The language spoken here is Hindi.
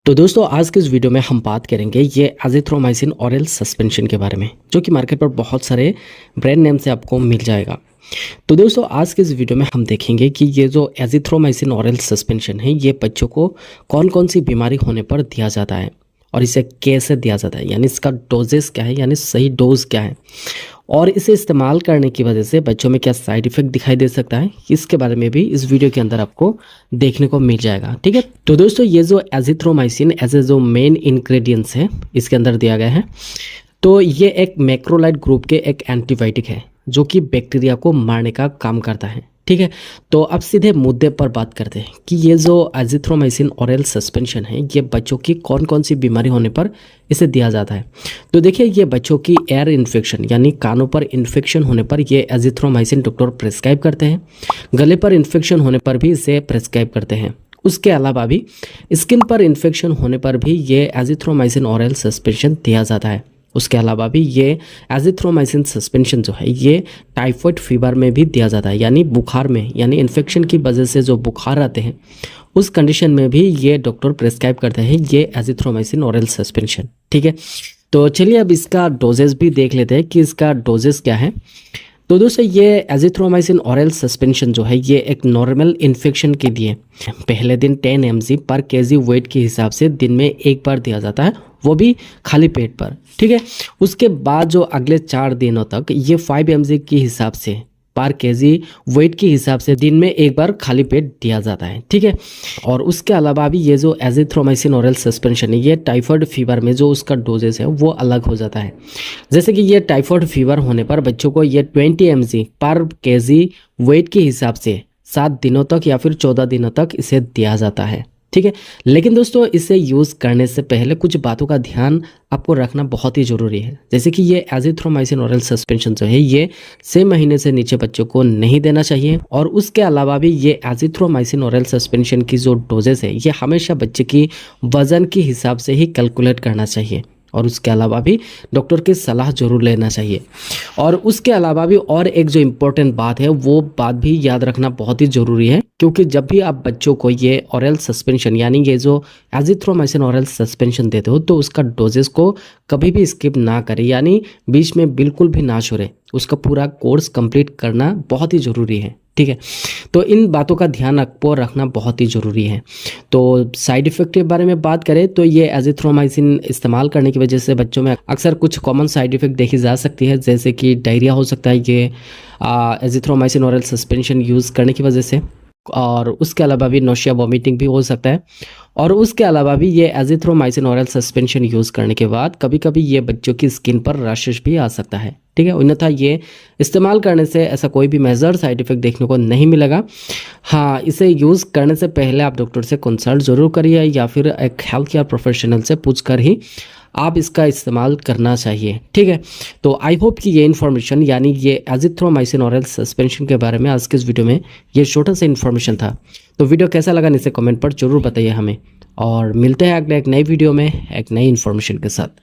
तो दोस्तों आज के इस वीडियो में हम बात करेंगे ये एजिथ्रोमाइसिन ऑरल सस्पेंशन के बारे में, जो कि मार्केट पर बहुत सारे ब्रांड नेम से आपको मिल जाएगा। तो दोस्तों आज के इस वीडियो में हम देखेंगे कि ये जो एजिथ्रोमाइसिन ऑरल सस्पेंशन है ये बच्चों को कौन कौन सी बीमारी होने पर दिया जाता है और इसे कैसे दिया जाता है, यानी इसका डोजेस क्या है, यानी सही डोज क्या है, और इसे इस्तेमाल करने की वजह से बच्चों में क्या साइड इफेक्ट दिखाई दे सकता है, इसके बारे में भी इस वीडियो के अंदर आपको देखने को मिल जाएगा। ठीक है, तो दोस्तों ये जो एजिथ्रोमाइसिन एज जो मेन इंग्रेडिएंट्स है इसके अंदर दिया गया है, तो ये एक मैक्रोलाइड ग्रुप के एक एंटीबायोटिक है जो कि बैक्टीरिया को मारने का काम करता है। ठीक है, तो अब सीधे मुद्दे पर बात करते हैं कि ये जो एजिथ्रोमाइसिन ऑरल सस्पेंशन है ये बच्चों की कौन कौन सी बीमारी होने पर इसे दिया जाता है। तो देखिए, ये बच्चों की एयर इन्फेक्शन यानी कानों पर इन्फेक्शन होने पर ये एजिथ्रोमाइसिन डॉक्टर प्रिस्क्राइब करते हैं। गले पर इन्फेक्शन होने पर भी इसे प्रिस्क्राइब करते हैं। उसके अलावा भी स्किन पर इन्फेक्शन होने पर भी ये एजिथ्रोमाइसिन ऑरल सस्पेंशन दिया जाता है। उसके अलावा भी ये एजिथ्रोमाइसिन सस्पेंशन जो है ये टाइफाइड फीवर में भी दिया जाता है, यानी बुखार में, यानी इन्फेक्शन की वजह से जो बुखार आते हैं उस कंडीशन में भी ये डॉक्टर प्रिस्क्राइब करते हैं ये एजिथ्रोमाइसिन ऑरल सस्पेंशन। ठीक है, तो चलिए अब इसका डोजेस भी देख लेते हैं कि इसका डोजेस क्या है। तो दोस्तों ये एजिथ्रोमाइसिन ऑरल सस्पेंशन जो है ये एक नॉर्मल इन्फेक्शन के लिए पहले दिन 10 mg पर केजी वेट के हिसाब से दिन में एक बार दिया जाता है, वो भी खाली पेट पर। ठीक है, उसके बाद जो अगले 4 दिनों तक ये 5 mg के हिसाब से पर केजी वेट के हिसाब से दिन में एक बार खाली पेट दिया जाता है। ठीक है, और उसके अलावा भी ये जो एजिथ्रोमाइसिन ऑरल सस्पेंशन है ये टाइफाइड फीवर में जो उसका डोजेस है वो अलग हो जाता है। जैसे कि ये टाइफाइड फीवर होने पर बच्चों को ये 20 mg पर केजी वेट के हिसाब से 7 दिनों तक या फिर 14 दिनों तक इसे दिया जाता है। ठीक है, लेकिन दोस्तों इसे यूज़ करने से पहले कुछ बातों का ध्यान आपको रखना बहुत ही ज़रूरी है। जैसे कि ये एजिथ्रोमाइसिन ऑरल सस्पेंशन जो है ये 6 महीने से नीचे बच्चों को नहीं देना चाहिए। और उसके अलावा भी ये एजिथ्रोमाइसिन ऑरल सस्पेंशन की जो डोजेस है ये हमेशा बच्चे की वज़न के हिसाब से ही कैलकुलेट करना चाहिए, और उसके अलावा भी डॉक्टर की सलाह जरूर लेना चाहिए। और उसके अलावा भी और एक जो इम्पोर्टेंट बात है वो बात भी याद रखना बहुत ही ज़रूरी है, क्योंकि जब भी आप बच्चों को ये ऑरल सस्पेंशन यानी ये जो एजिथ्रोमाइसिन ऑरल सस्पेंशन देते हो तो उसका डोजेस को कभी भी स्किप ना करें, यानी बीच में बिल्कुल भी ना छोड़े, उसका पूरा कोर्स कंप्लीट करना बहुत ही ज़रूरी है। ठीक है, तो इन बातों का ध्यान आपको रखना बहुत ही ज़रूरी है। तो साइड इफ़ेक्ट के बारे में बात करें तो ये एजिथ्रोमाइसिन इस्तेमाल करने की वजह से बच्चों में अक्सर कुछ कॉमन साइड इफ़ेक्ट देखी जा सकती है, जैसे कि डायरिया हो सकता है ये एजिथ्रोमाइसिन ऑरल सस्पेंशन यूज़ करने की वजह से, और उसके अलावा भी नोशिया वॉमिटिंग भी हो सकता है। और उसके अलावा भी ये एजिथ्रोमाइसिन ऑरल सस्पेंशन यूज़ करने के बाद कभी कभी ये बच्चों की स्किन पर रैशेस भी आ सकता है। ठीक है, अन्यथा ये इस्तेमाल करने से ऐसा कोई भी मेजर साइड इफ़ेक्ट देखने को नहीं मिलेगा। हाँ, इसे यूज़ करने से पहले आप डॉक्टर से कंसल्ट ज़रूर करिए या फिर एक हेल्थ केयर प्रोफेशनल से पूछकर ही आप इसका इस्तेमाल करना चाहिए। ठीक है, तो आई होप कि ये इन्फॉर्मेशन यानी ये एजिथ्रोमाइसिन ऑरल सस्पेंशन के बारे में आज के इस वीडियो में ये छोटा सा इन्फॉर्मेशन था। तो वीडियो कैसा लगा नीचे कमेंट पर जरूर बताइए हमें, और मिलते हैं अगले एक नई वीडियो में एक नई इन्फॉर्मेशन के साथ।